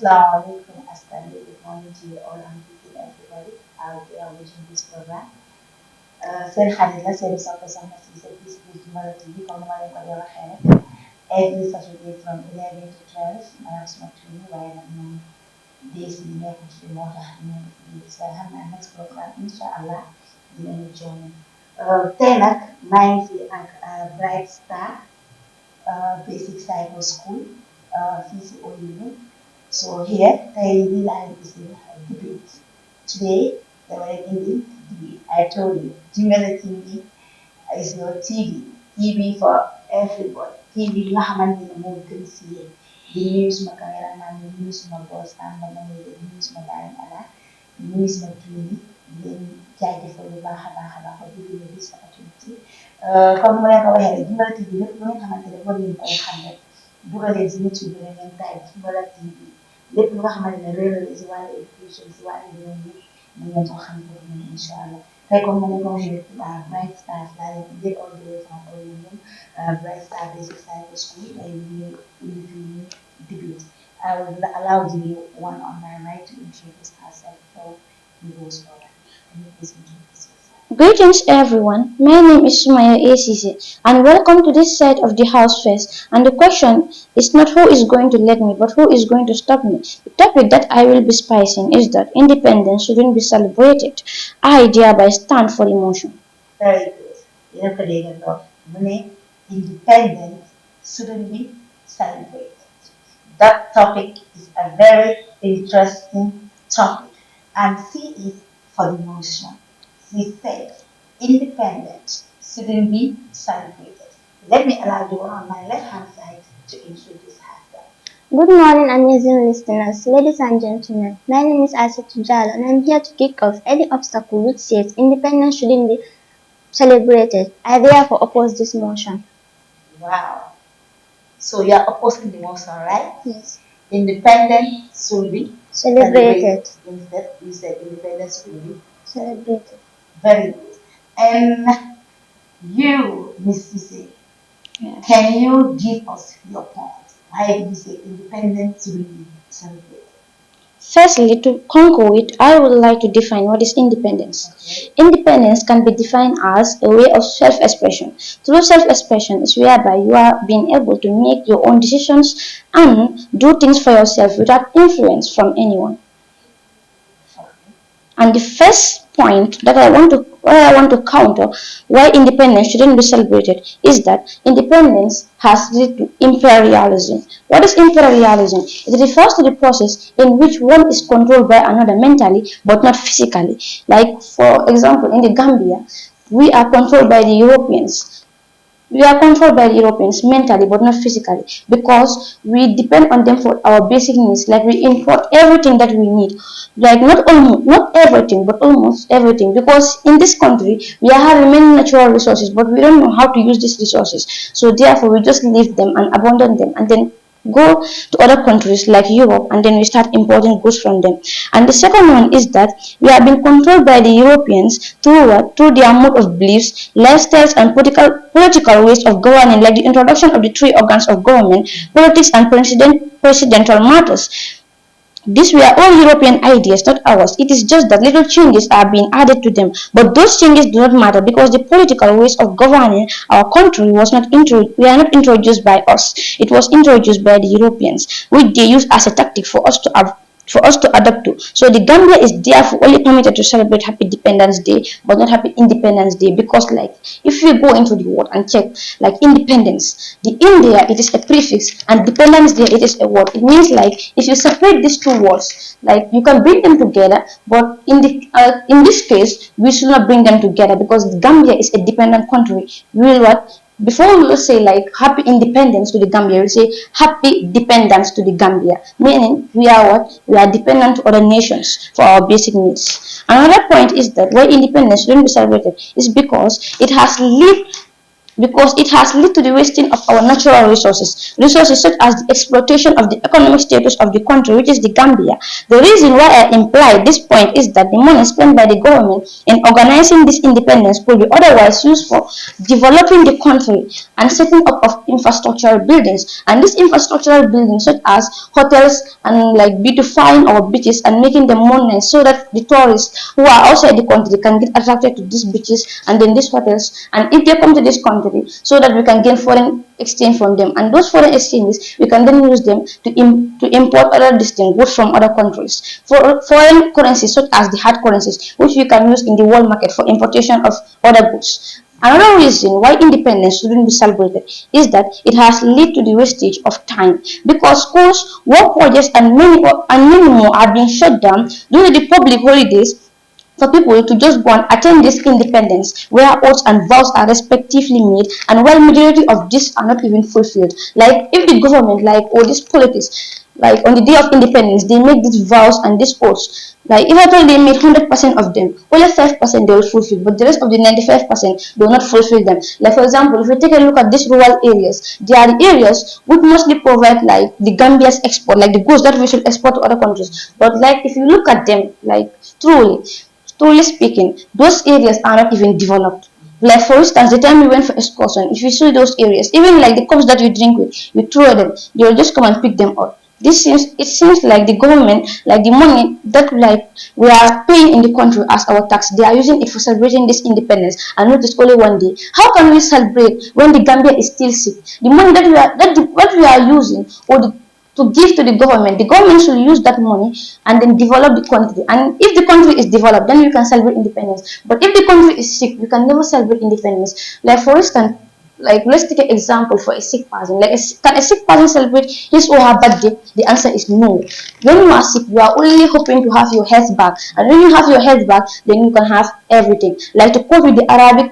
Assalamualaikum, Ascandi. Good morning to you all and greeting everybody out there watching this program. Seen xarit la seen soppe soxna si sa gis gis Jumala TV comme ni ma leen ko dee waxee rek every Saturday from 11 to 12 maanaam suma tuuti waaye nag moom days yi nekkul fi moo tax ñu ngi sa xam naa next programme incha allah dinañu join tey nag maa ngi fi ak Bright Star Basic Cyber School fii si Oyubu. So here, the line is in debate. Today, they were in the debate. I told you, Jimela TV is your TV. TV for everybody. TV, you have money in the can see it. The news, my cameraman, the news, my boss, and the news, my line, the news, my TV. Then, judge for the Baha for giving me this opportunity. Come where I had Jimela TV, you don't have a telephone in 500. Dugalee si YouTube bi ngeen taay Jimala TV lépp lu nga xamante ne réeral la si wàllu éducation si wàllu réew mi mën ngeen ko xam ko ñun incha allah tey comme ma ne ko waxee Bright Stars laa leen jël all the way from Oyubu Bright Star Basic Cyber School ay ñu debate. I will allow the one on my right to introduce herself before we go further. Can you please introduce yourself? Greetings everyone, my name is Sumaya ACC and welcome to this side of the house first. And the question is not who is going to let me but who is going to stop me. The topic that I will be spicing is that independence shouldn't be celebrated. I thereby stand for emotion. Very good. Yéen a ko déggandoo mu ne independence shouldn't be celebrated. That topic is a very interesting topic and C is for the motion. He said, independence shouldn't be celebrated. Let me allow the one on my left hand side to introduce herself. Good morning, amazing listeners, ladies and gentlemen. My name is Asatu Jalo, and I'm here to kick off any obstacle which says independence shouldn't be celebrated. I therefore oppose this motion. Wow. So you're opposing the motion, right? Yes. Independence should be Celebrated. Instead, you said independence should be Celebrated. very good. And you, Miss Cissy, Yes. can you give us your point? Why did you say independence should be celebrated? Firstly, to conquer it, I would like to define what is independence. Okay. Independence can be defined as a way of self-expression. Through self-expression is whereby you are being able to make your own decisions and do things for yourself without influence from anyone. And the first point that I want to counter why independence shouldn't be celebrated is that independence has led to imperialism. What is imperialism? It refers to the process in which one is controlled by another mentally but not physically. Like for example, in the Gambia, we are controlled by the Europeans. We are controlled by the Europeans mentally but not physically because we depend on them for our basic needs. Like we import everything that we need. Like not everything but almost everything, because in this country we are having many natural resources but we don't know how to use these resources. So therefore we just leave them and abandon them and then go to other countries like Europe and then we start importing goods from them. And the second one is that we have been controlled by the Europeans through what? Through their mode of beliefs, lifestyles and political ways of governing, like the introduction of the three organs of government, politics and presidential matters. These were all European ideas, not ours. It is just that little changes are being added to them. But those changes do not matter because the political ways of governing our country were not introduced by us. It was introduced by the Europeans, which they use as a tactic for us to adapt to. So the Gambia is therefore only permitted to celebrate Happy Independence Day, but not Happy Independence Day, because like if you go into the word and check like independence, the India it is a prefix and Dependence Day it is a word. It means like if you separate these two words, like you can bring them together, but in this case we should not bring them together because the Gambia is a dependent country. We will what? Before we will say like happy independence to the Gambia, we will say happy dependence to the Gambia, meaning we are what? We are dependent to other nations for our basic needs. Another point is that why independence shouldn't be celebrated is because it has led because it has led to the wasting of our natural resources such as the exploitation of the economic status of the country, which is the Gambia. The reason why I imply this point is that the money spent by the government in organizing this independence could be otherwise used for developing the country and setting up of infrastructural buildings. And these infrastructural buildings such as hotels and like beautifying our beaches and making them more nice so that the tourists who are outside the country can get attracted to these beaches and then these hotels, and if they come to this country so that we can gain foreign exchange from them, and those foreign exchanges we can then use them to import other distinct goods from other countries for foreign currencies such as the hard currencies which we can use in the world market for importation of other goods. Another reason why independence shouldn't be celebrated is that it has led to the wastage of time because schools, work projects, and many more are being shut down during the public holidays for people to just go and attend this independence where oaths and vows are respectively made, and while majority of these are not even fulfilled. Like if the government or these politics like on the day of independence they make these vows and these oaths, like if at all they made 100% of them, only 5% they will fulfill, but the rest of the 95% they will not fulfill them. Like for example, if we take a look at these rural areas, they are the areas which mostly provide like the Gambia's export, like the goods that we should export to other countries. But like if you look at them, like truly speaking, those areas are not even developed. Like for instance, the time we went for excursion, if you see those areas, even like the cups that you drink with, you throw them, they will just come and pick them up. It seems like the government, like the money that like we are paying in the country as our tax, they are using it for celebrating this independence and not just only one day. How can we celebrate when the Gambia is still sick? The money that what we are using to give to the government should use that money and then develop the country. And if the country is developed, then we can celebrate independence. But if the country is sick, we can never celebrate independence. Like for instance, like let's take an example for a sick person. Like can a sick person celebrate his or her birthday? The answer is no. When you are sick, you are only hoping to have your health back, and when you have your health back, then you can have everything. Like to quote with the Arabic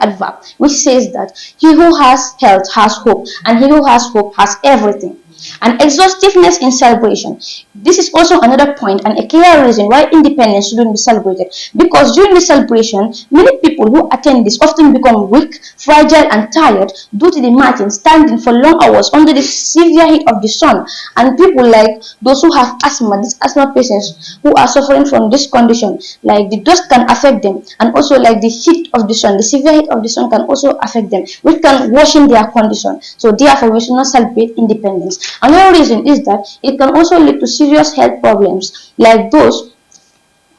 adverb, which says that he who has health has hope, and he who has hope has everything. And exhaustiveness in celebration. This is also another point and a clear reason why independence shouldn't be celebrated. Because during the celebration, many people who attend this often become weak, fragile, and tired due to the marching, standing for long hours under the severe heat of the sun. And people like those who have asthma, these asthma patients who are suffering from this condition, like the dust can affect them, and also like the heat of the sun, the severe heat of the sun can also affect them, which can worsen their condition. So therefore, we should not celebrate independence. Another reason is that it can also lead to serious health problems, like those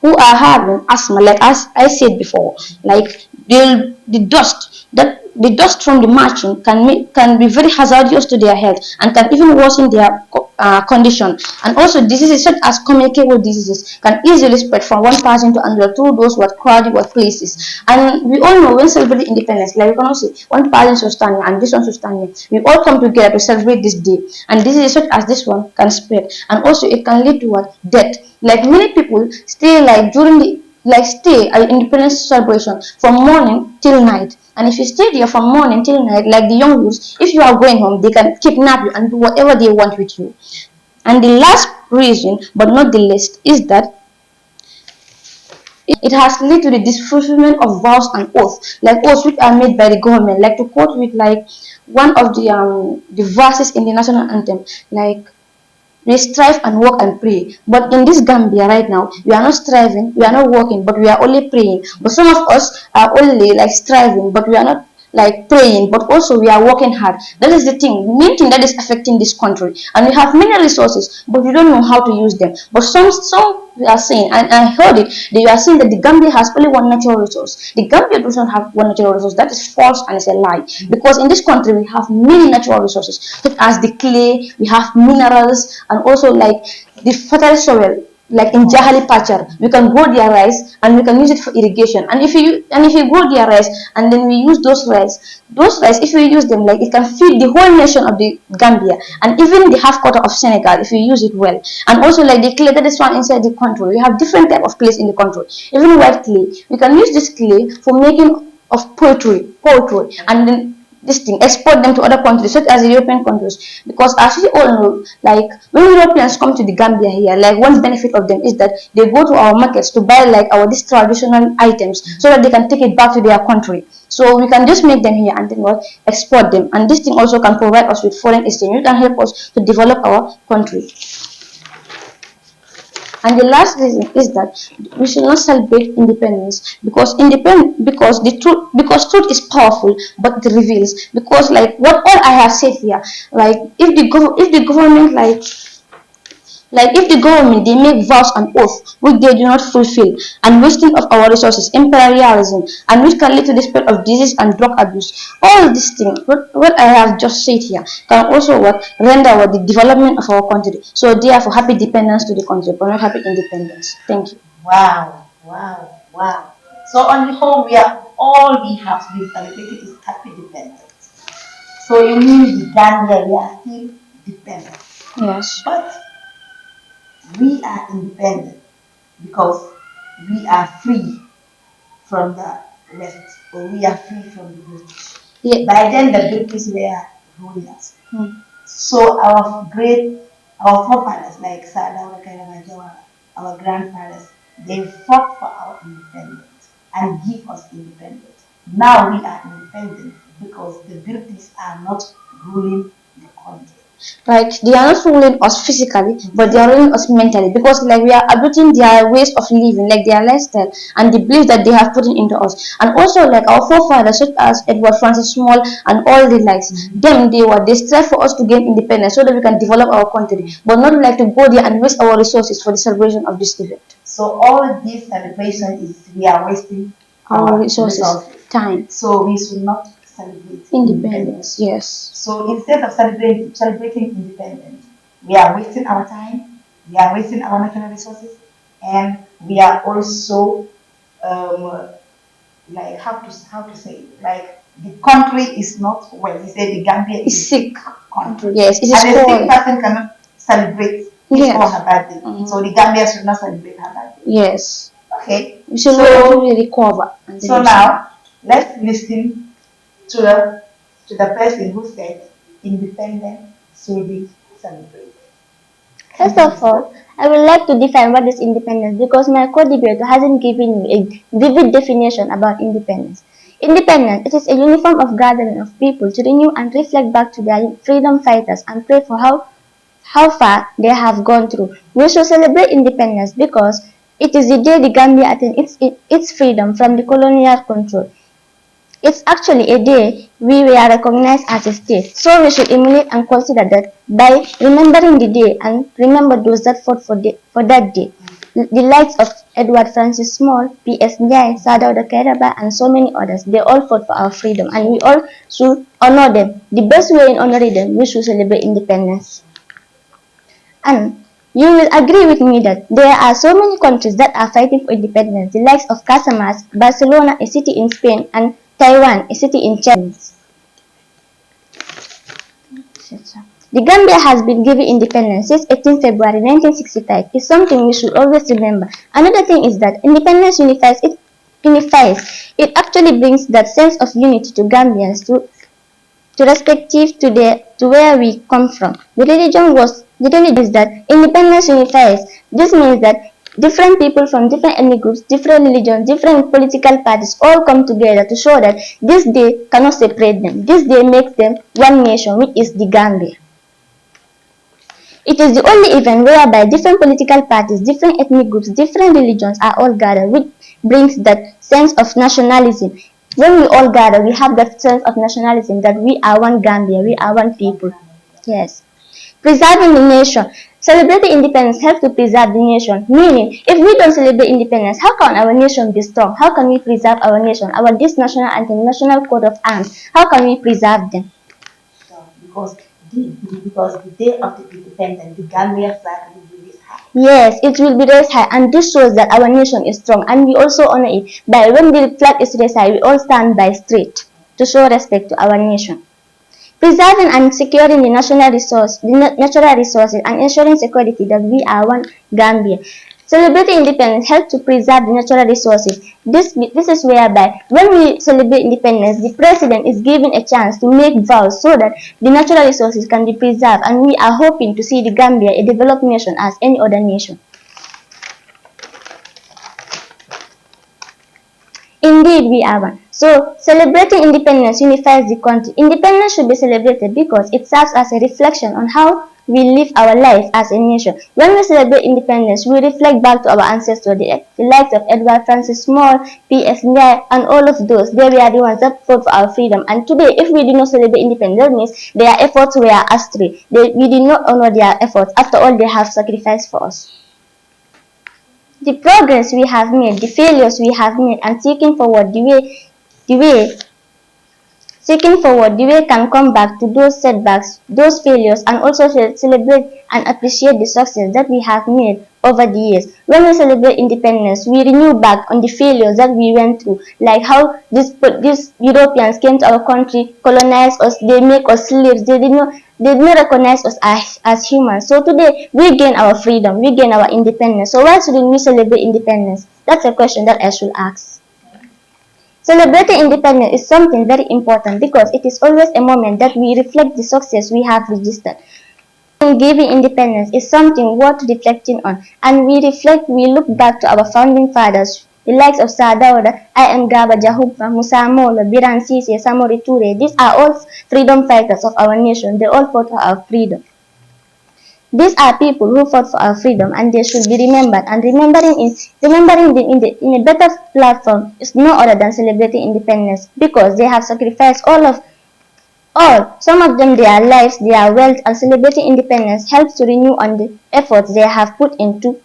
who are having asthma, like as I said before, like the dust from the marching can be very hazardous to their health and can even worsen their condition. And also diseases such as communicable diseases can easily spread from one person to another through those crowded workplaces. And we all know when celebrating independence, like we can also say one person should stand here and this one should stand here. We all come together to celebrate this day, and diseases such as this one can spread, and also it can lead to what death. Like many people stay like during the stay at independence celebration from morning till night. And if you stay there from morning till night, like the young youths, if you are going home, they can kidnap you and do whatever they want with you. And the last reason, but not the least, is that it has led to the disfulfillment of vows and oaths, like oaths which are made by the government. Like to quote with like one of the verses in the national anthem, like we strive and work and pray. But in this Gambia right now, we are not striving, we are not working, but we are only praying. But some of us are only like striving, but we are not like praying, but also we are working hard. That is the main thing that is affecting this country. And we have many resources, but we don't know how to use them. But some we are saying, and I heard it, they are saying that the Gambia has only one natural resource. The Gambia does not have one natural resource. That is false and it's a lie. Because in this country we have many natural resources, such as the clay, we have minerals, and also like the fertile soil. Like in Jahali Pachar, we can grow their rice and we can use it for irrigation. And if you grow their rice and then we use those rice, if we use them, like it can feed the whole nation of the Gambia and even the half quarter of Senegal if we use it well. And also like the clay that is found inside the country, we have different type of clays in the country. Even white clay, we can use this clay for making of poetry, and then this thing, export them to other countries, such as the European countries. Because as we all know, like when Europeans come to the Gambia here, like one benefit of them is that they go to our markets to buy like our these traditional items so that they can take it back to their country. So we can just make them here and then what export them. And this thing also can provide us with foreign exchange. It can help us to develop our country. And the last reason is that we should not celebrate independence because truth is powerful, but it reveals. Because like what all I have said here, like if the government like if the government they make vows and oaths which they do not fulfill, and wasting of our resources, imperialism, and which can lead to the spread of disease and drug abuse, all these things, what I have just said here, can also what render what the development of our country. So therefore, happy dependence to the country, but not happy independence. Thank you. Wow, wow, wow. So on the whole, all we have been celebrated is happy dependence. So you mean the Gambia, we are still dependent. Yes. But we are independent because we are free from the West, or we are free from the British. Yeah. By then, the British were ruling us. So our forefathers, like Sada Jawara, our grandfathers, they fought for our independence and give us independence. Now we are independent because the British are not ruling the country. Like they are not ruling us physically, but they are ruling us mentally because like we are adopting their ways of living, like their lifestyle and the beliefs that they have put into us. And also like our forefathers such as Edward Francis Small and all the likes, they strive for us to gain independence so that we can develop our country, but not like to go there and waste our resources for the celebration of this event. So all this celebration is we are wasting our resources, time. So we should not celebrate independence. Yes. So instead of celebrating independence, we are wasting our time, we are wasting our natural resources, and we are also like how to say it, like the country is not well. We say the Gambia is sick country. Yes, it is and a sick person cannot celebrate his or her birthday. So the Gambia should not celebrate her birthday. Yes. Okay. We should really recover. So now let's listen to the person who said independence should be celebrated. First of all, I would like to define what is independence because my co-debater hasn't given me a vivid definition about independence. Independence, it is a uniform of gathering of people to renew and reflect back to their freedom fighters and pray for how far they have gone through. We should celebrate independence because it is the day the Gambia attained its freedom from the colonial control. It's actually a day we were recognized as a state, so we should emulate and consider that by remembering the day and remember those that fought for that day. The likes of Edward Francis Small, P.S. Njai, Sadauda Kairaba, and so many others, they all fought for our freedom, and we all should honor them. The best way in honoring them, we should celebrate independence. And you will agree with me that there are so many countries that are fighting for independence, the likes of Casamas, Barcelona, a city in Spain, and Taiwan, a city in China. The Gambia has been given independence since 18 February 1965. It's something we should always remember. Another thing is that independence unifies. It actually brings that sense of unity to Gambians to respective to where we come from. The religion is that independence unifies. This means that different people from different ethnic groups, different religions, different political parties all come together to show that this day cannot separate them. This day makes them one nation, which is the Gambia. It is the only event whereby different political parties, different ethnic groups, different religions are all gathered, which brings that sense of nationalism. When we all gather, we have that sense of nationalism that we are one Gambia, we are one people. Yes. Preserving the nation. Celebrating independence helps to preserve the nation. Meaning, if we don't celebrate independence, how can our nation be strong? How can we preserve our nation? This national anthem, national coat of arms, how can we preserve them? Because the day of the independence, the Gambia flag will be raised high. Yes, it will be raised high, and this shows that our nation is strong, and we also honor it by when the flag is raised high, we all stand by straight to show respect to our nation. Preserving and securing the natural resources, and ensuring security that we are one Gambia. Celebrating independence helps to preserve the natural resources. This is whereby when we celebrate independence, the president is given a chance to make vows so that the natural resources can be preserved, and we are hoping to see the Gambia a developed nation as any other nation. Indeed, we are one. So, celebrating independence unifies the country. Independence should be celebrated because it serves as a reflection on how we live our lives as a nation. When we celebrate independence, we reflect back to our ancestors, the likes of Edward Francis Small, P.S. Ngai, and all of those. They were the ones that fought for our freedom. And today, if we do not celebrate independence, that means their efforts were astray. We did not honor their efforts. After all, they have sacrificed for us. The progress we have made, the failures we have made, and seeking forward the way can come back to those setbacks, those failures, and also celebrate and appreciate the success that we have made over the years. When we celebrate independence, we renew back on the failures that we went through, like how these Europeans came to our country, colonized us, they make us slaves, they did not recognize us as humans. So today, we gain our freedom, we gain our independence. So why shouldn't we celebrate independence? That's a question that I should ask. Celebrating independence is something very important because it is always a moment that we reflect the success we have registered. Giving independence is something worth reflecting on, and we look back to our founding fathers, the likes of Sir Dawda, I.M. Gaba Jahumpa, Musa Molo, Biran Sisi, Samori Ture. These are all freedom fighters of our nation. They all fought for our freedom. These are people who fought for our freedom, and they should be remembered. And remembering them in a better platform is no other than celebrating independence, because they have sacrificed some of them their lives, their wealth, and celebrating independence helps to renew on the efforts they have put into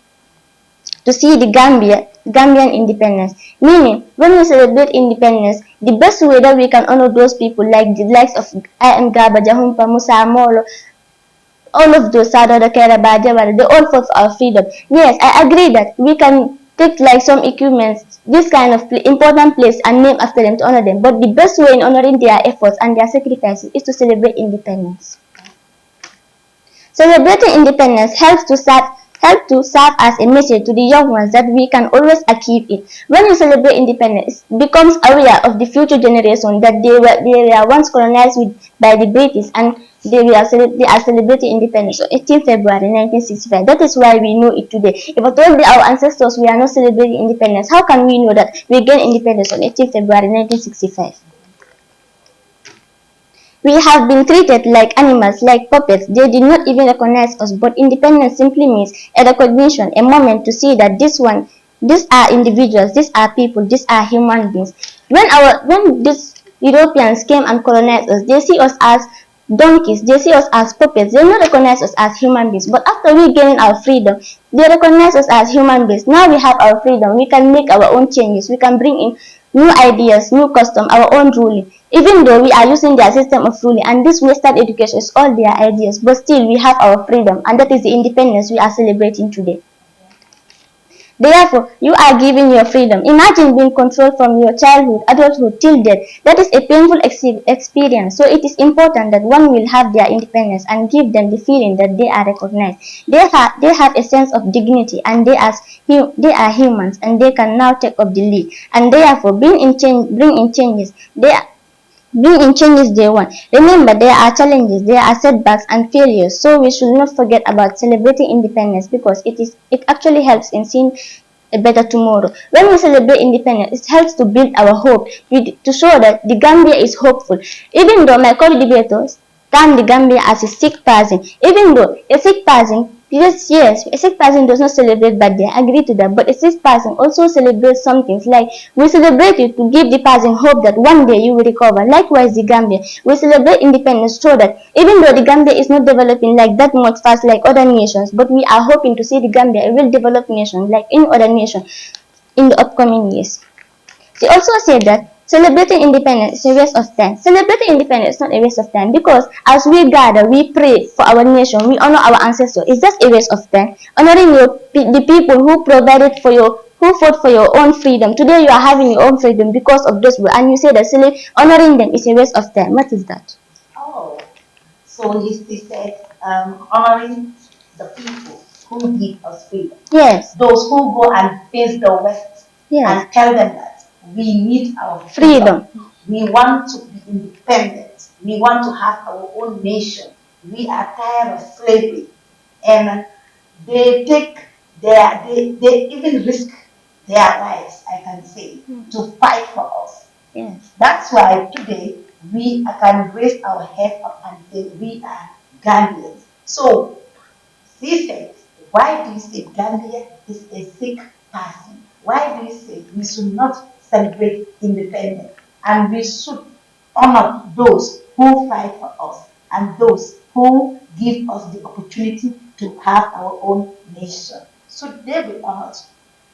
to see the Gambian independence. Meaning, when we celebrate independence, the best way that we can honor those people, like the likes of I.M. Gaba Jahumpa, Musa Molo, all of those, Sado the Keraba, they all fought for our freedom. Yes, I agree that we can take like some equipments, this kind of important place, and name after them to honor them. But the best way in honoring their efforts and their sacrifices is to celebrate independence. Celebrating independence helps to serve as a message to the young ones that we can always achieve it. When you celebrate independence, it becomes aware of the future generation that they were once colonized by the British, and they are celebrating independence on 18th February 1965. That is why we know it today. If I told our ancestors we are not celebrating independence, how can we know that we gained independence on 18th February 1965? We have been treated like animals, like puppets. They did not even recognize us, but independence simply means a recognition, a moment to see that these are individuals, these are people, these are human beings. When these Europeans came and colonized us, they see us as donkeys, they see us as puppets. They do not recognize us as human beings. But after we gain our freedom, they recognize us as human beings. Now we have our freedom. We can make our own changes. We can bring in new ideas, new custom, our own ruling. Even though we are using their system of ruling, and this Western education is all their ideas, but still we have our freedom, and that is the independence we are celebrating today. Therefore, you are giving your freedom. Imagine being controlled from your childhood, adulthood, till death. That is a painful experience. So it is important that one will have their independence and give them the feeling that they are recognized. They have a sense of dignity, and they are humans, and they can now take up the lead. And therefore, bring in changes. Bring in changes they want. Remember, there are challenges, there are setbacks and failures. So we should not forget about celebrating independence, because it actually helps in seeing a better tomorrow. When we celebrate independence, it helps to build our hope, to show that the Gambia is hopeful. Even though my co-debaters term the Gambia as a sick person, even though a sick person, yes, a sick person does not celebrate birthday, I agree to that, but a sick person also celebrates some things, like we celebrate it to give the person hope that one day you will recover. Likewise, the Gambia, we celebrate independence so that even though the Gambia is not developing like that much fast like other nations, but we are hoping to see the Gambia a well-developed nation like in other nations in the upcoming years. She also said that celebrating independence is a waste of time. Celebrating independence is not a waste of time, because as we gather, we pray for our nation, we honor our ancestors. It's just a waste of time. Honoring the people who provided for who fought for your own freedom. Today you are having your own freedom because of those, and you say that honoring them is a waste of time. What is that? Oh, so he said honoring the people who give us freedom. Yes. Those who go and face the West Yes. and tell them that we need our Freedom. We want to be independent. We want to have our own nation. We are tired of slavery. And they take they even risk their lives, I can say, to fight for us. Yes. That's why today we can raise our head up and say we are Gambians. So she said, why do you say Gambia is a sick person? Why do you say we should not celebrate independence and we should honor those who fight for us and those who give us the opportunity to have our own nation? Should they be honored?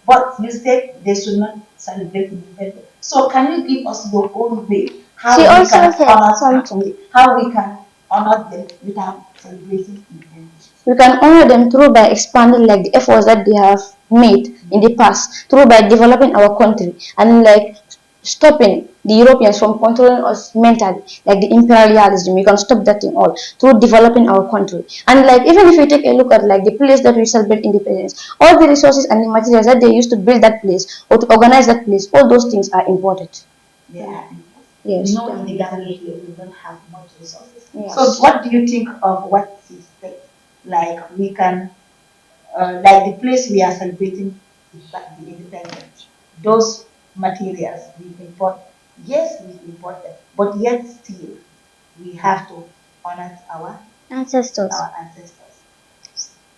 But you said they should not celebrate independence. So can you give us your own way how She we also can said honor something. how we can honor them without celebrating independence? We can honor them through by expanding like the efforts that they have made in the past, through by developing our country and like stopping the Europeans from controlling us mentally, like the imperialism. We can stop that thing all through developing our country. And like even if you take a look at like the place that we celebrate independence, all the resources and the materials that they used to build that place or to organize that place, all those things are imported. They are Yes. You know, in the Gambia here, we don't have much resources. Yes. So, what do you think of what she said? Like, we can, like the place we are celebrating the independence, those materials we import, yes, we import them, but yet still we have to honor Ancestors. our ancestors.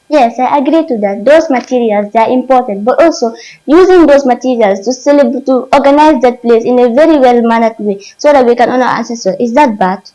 Yes, I agree to that. Those materials, they are important, but also using those materials to celebrate, to organize that place in a very well mannered way, so that we can honor our ancestors. Is that bad?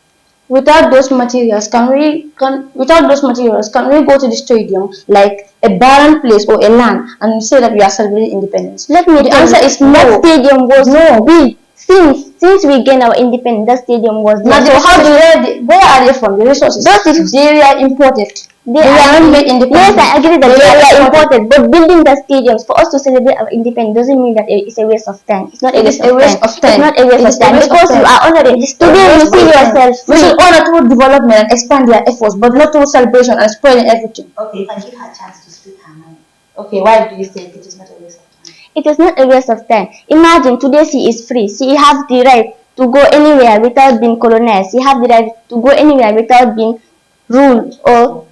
Without those materials, can we go to the stadium like a barren place or a land and say that we are celebrating independence? Let me The tell answer you, is no. that stadium was No. big. Since we gained our independence, that stadium was Now, there. so where are they from? The resources. They are imported. They are not made independent. Yes, I agree that they are important, but building the stadiums for us to celebrate our independence doesn't mean that it's a waste of time. It's not a waste of time. It's not a waste of time because you are honoring. Today you see yourself We free. should honor through development and expand their efforts, but not through celebration and spoiling everything. Okay, if I give her a chance to speak her mind. Okay, why do you say it is not a waste of time? It is not a waste of time. Imagine today she is free. She has the right to go anywhere without being colonized. She has the right to go anywhere without being ruled, or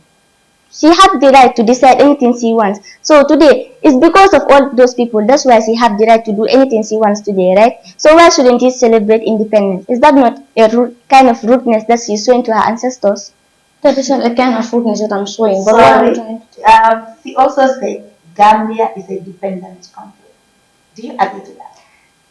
she has the right to decide anything she wants. So today, it's because of all those people. That's why she has the right to do anything she wants today, right? So why shouldn't she celebrate independence? Is that not a kind of rudeness that she's showing to her ancestors? That is not a kind of rudeness that I'm showing. But Sorry. She also said Gambia is a dependent country. Do you agree to that?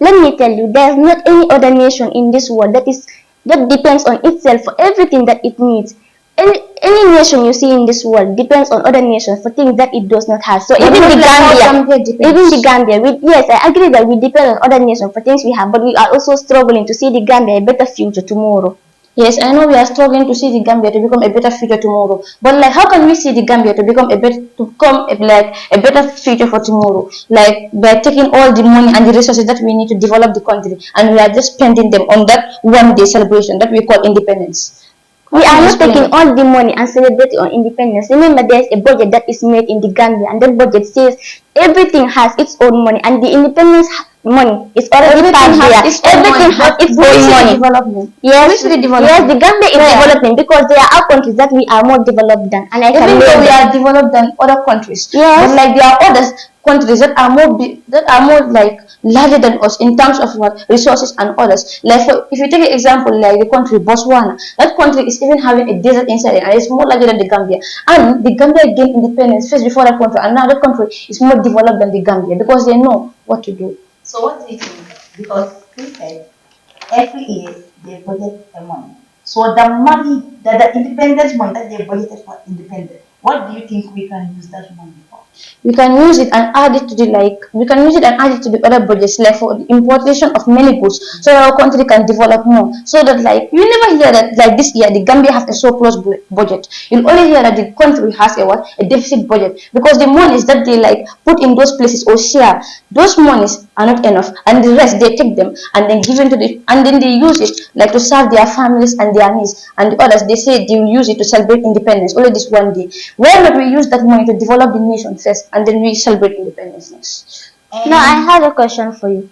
Let me tell you, there's not any other nation in this world that depends on itself for everything that it needs. Any nation you see in this world depends on other nations for things that it does not have. So even the Gambia, yes, I agree that we depend on other nations for things we have, but we are also struggling to see the Gambia a better future tomorrow. Yes, I know we are struggling to see the Gambia to become a better future tomorrow. But like, how can we see the Gambia to become a better future for tomorrow? Like by taking all the money and the resources that we need to develop the country, and we are just spending them on that one day celebration that we call independence. We are not taking all the money and celebrating on independence. Remember, there's a budget that is made in the Gambia, and that budget says everything has its own money, and the independence money is already part there. Everything has its own money. Development. Yes, the Gambia is developing because there are countries that we are more developed than, and I can even though we are developed than other countries. Yes. But like there are others countries that are more like larger than us in terms of what resources and others. Like if you take an example like the country Botswana, that country is even having a desert inside it and it's more larger than the Gambia. And the Gambia gained independence first before that country, and now that country is more developed than the Gambia because they know what to do. So what do you think? Because he said every year they budget the money. So the money, the independence money that they budgeted for independence, what do you think we can use that money for? We can use it and add it to the other budgets, like for the importation of many goods, so that our country can develop more. So that like you never hear that like this year the Gambia has a surplus budget. You'll only hear that the country has a deficit budget, because the monies that they like put in those places or share, those monies are not enough, and the rest they take them and then give it to the and then they use it like to serve their families and their needs, and the others they say they will use it to celebrate independence only this one day. Why not we use that money to develop the nation first and then we celebrate independence next? Now I have a question for you.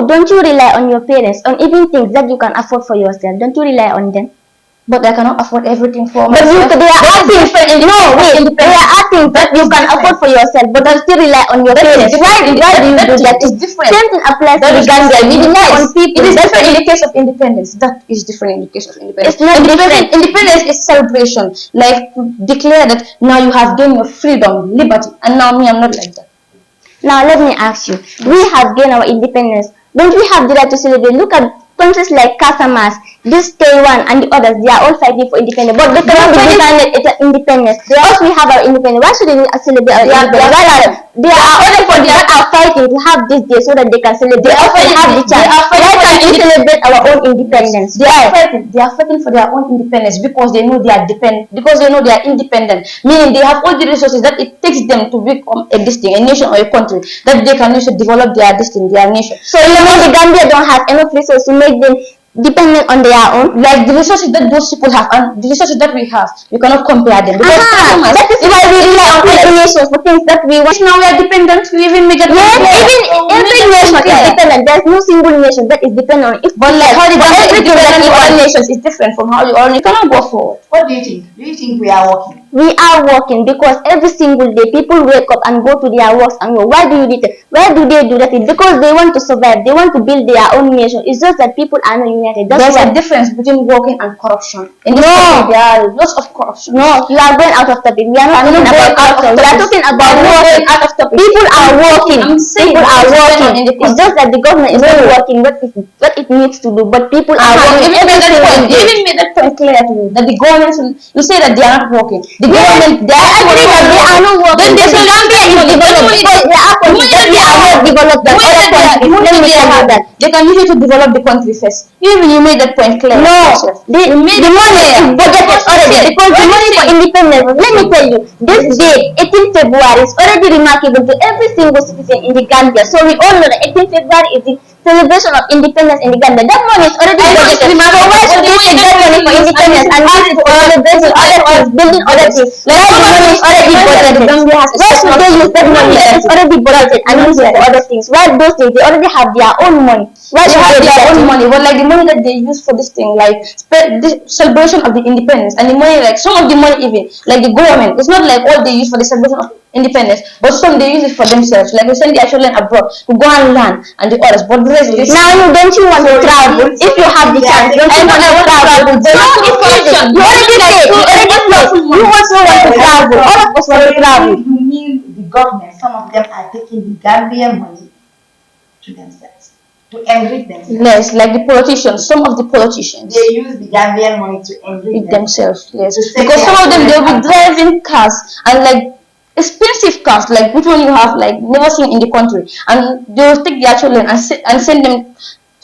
Don't you rely on your parents on even things that you can afford for yourself? Don't you rely on them? But I cannot afford everything for But myself. there are things that you can afford for yourself, but don't still rely on your parents. Why do you do that? It's different. Same thing applies to the Gambia. We rely on people. It is different in the case of independence. That is different in the case of independence. It's not different. Independence is celebration. Like to declare that now you have gained your freedom, liberty, and now me, I'm not like that. Now let me ask you. We have gained our independence. Don't we have the right to celebrate? Look at countries like Casamas, this Taiwan, and the others. They are all fighting for independence, but they cannot be decided it's an independence. Us, we have our independence. Why shouldn't we celebrate our independence? There are other countries that are fighting to have this day so that they can celebrate. They also have the chance. Why can't we celebrate our own independence? They are fighting for their own independence because they know they are independent. Meaning they have all the resources that it takes them to become a nation or a country that they can use to develop their nation. So you know the Gambia don't have enough resources to make them dependent on their own. Like the resources that those people have and the resources that we have, you cannot compare them. Because that is why we rely on other nations for things that we want. Now we are dependent. We even major. Yes, every nation is dependent. There's no single nation that is dependent on it. But like how the everything that you other nations is different from how you are. You cannot go forward. What do you think? Do you think we are working? We are working because every single day people wake up and go to their works and go. Why do you do that? Why do they do that? It's because they want to survive. They want to build their own nation. It's just that people are not united. There's a difference between working and corruption. In this country, there are lots of corruption. No, you are going out of topic. We are not talking about corruption. We are talking about working. Out of topic. People are working. People are working. It's just that the government is not working what it needs to do. But people are working. You even made that point clear to me that the government. You say that they are not working. The government, they are not working. Then they say Gambia is developed. There are countries that are more developed than other countries. Let me tell you that. They can use it to develop the country first. Even you made that point clear. No, the money is budgeted already because the money for independence. Let me tell you, this day, 18th February, is already remarkable to every single citizen in the Gambia. So we all know that 18th February is the celebration of independence in the Gambia. That money is already budgeted. So why should they take that money for independence and use it for celebrating other things, building other things? Like the money is already budgeted. Why should they use that money that is already budgeted and use it for other things? Why those things? They already have their own money. Why should They have they their own money, but like the money that they use for this thing, like the celebration of the independence, and the money, like some of the money even, like the government, it's not like all they use for the celebration of independence, but some they use it for themselves. Like we send their children abroad to go and learn, and the others. But the rest, now don't you want to travel? If you have the chance, don't you want to travel? You already said, you also want to travel. All of us want to travel. You mean the government? Some of them are taking the Gambian money to themselves, to enrich themselves. Yes, like the politicians. Some of the politicians They use the Gambian money to enrich themselves. Yes, To say because they some are of them they'll be doing driving cars and like expensive cars, like which one you have like never seen in the country, and they'll take their children and send them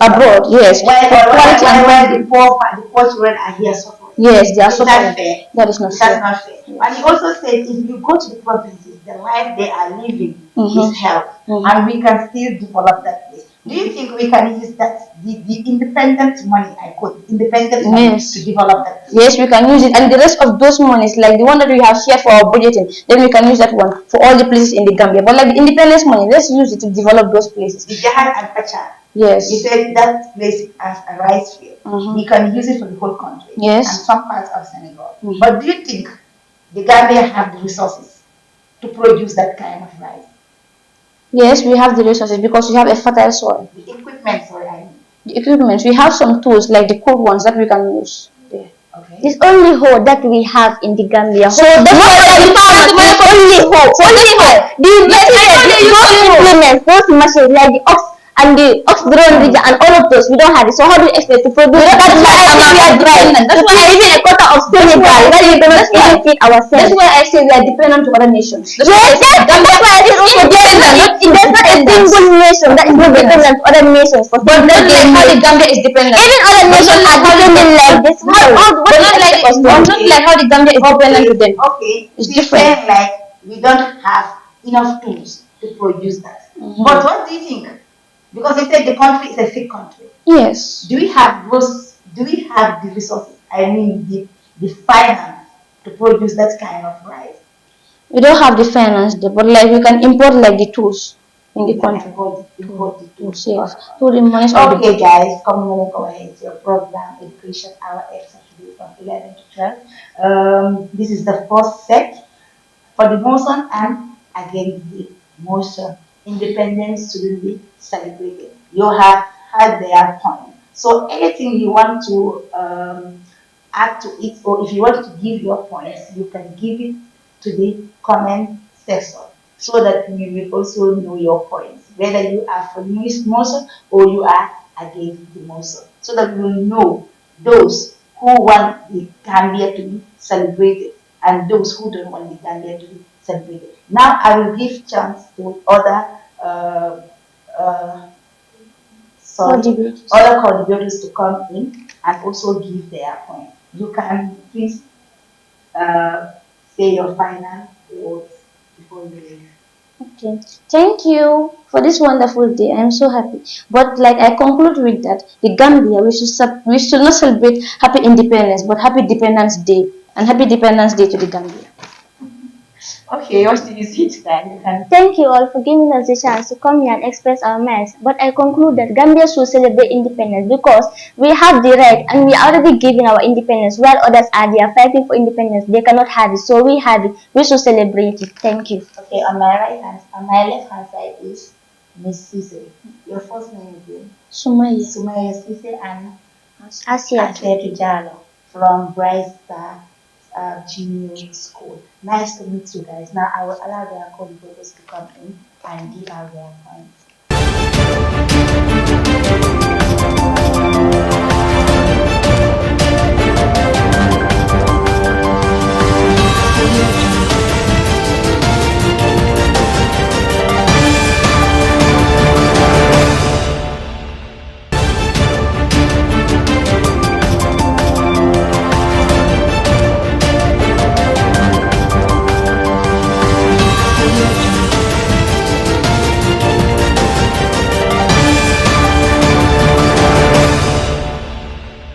abroad. Yes, While for quality and the poor children are here suffering. yes, they are Is suffering. that fair? That is not That's fair. not fair. And he also said if you go to the provinces, the life they are living is hell, and we can still develop that place. Do you think we can use that the independent money, independent money Yes. to develop that place? Yes, we can use it, and the rest of those monies, like the one that we have here for our budgeting, then we can use that one for all the places in the Gambia. But like the independence money, let's use it to develop those places. The Jahan and Pacha, Yes. he said that place as a rice field. We can use it for the whole country Yes. and some parts of Senegal. But do you think the Gambia have the resources to produce that kind of rice? Yes, we have the resources because we have a fertile soil. The equipment, sorry, I mean. The equipment, we have some tools like the cool ones that we can use. Yeah. Okay. It's only hope that we have in the Gambia. So that's why the farmers Only hope. Only hope. Those implements, those machines like the ox and the ox drone rigger and all of those, we don't have it. So how do you expect to produce? That's why we are dry. That's why even a quarter of Senegal, where we cannot even feed ourselves. That's why I say we are dependent to other nations. Yes, that's why I said also there's not a single nation that is not dependent on other nations for But not like how the Gambia is dependent. even other nations are dependent like this. But not like how the Gambia is dependent to them. Okay, It's so you're different. saying like we don't have enough tools to produce that. But what do you think? Because you said the country is a fake country. Yes. Do we have those? Do we have the resources? I mean, the finance to produce that kind of rice? We don't have the finance there, but like we can import like the tools in the We can country. import the Tools, tools. yes. To the money of the Okay, guys, come ahead. It's your program, Education Hour, Saturday from 11 to 12. This is the first set for the motion and against the motion. Independence shouldn't be celebrated. You have had their point. So anything you want to add to it, or if you want to give your points, you can give it to the comment section so that we will also know your points, whether you are for this motion or you are against the motion, so that we will know those who want the Gambia to be celebrated and those who don't want the Gambia to be celebrated. Now I will give chance to other uh, sorry, Contributors. other contributors to come in and also give their point. You can please say your final words before you leave. Okay. Thank you for this wonderful day. I am so happy. But like I conclude with that, the Gambia we should not celebrate Happy Independence, but Happy Dependence Day and Happy Dependence Day to the Gambia. Okay, what do you say to that? You can. Thank you all for giving us the chance to come here and express our minds. But I conclude that Gambia should celebrate independence because we have the right and we are already given our independence while others are there fighting for independence. They cannot have it. So we have it. We should celebrate it. Thank you. Okay, on my right hand, on my left hand side is Miss Sise. Your first name is Sumaya. Sumaya Sise and Asia. Asetu Jalo from Bright Star Junior School. Nice to meet you guys. Now I will allow their co-workers to come in and give out their points.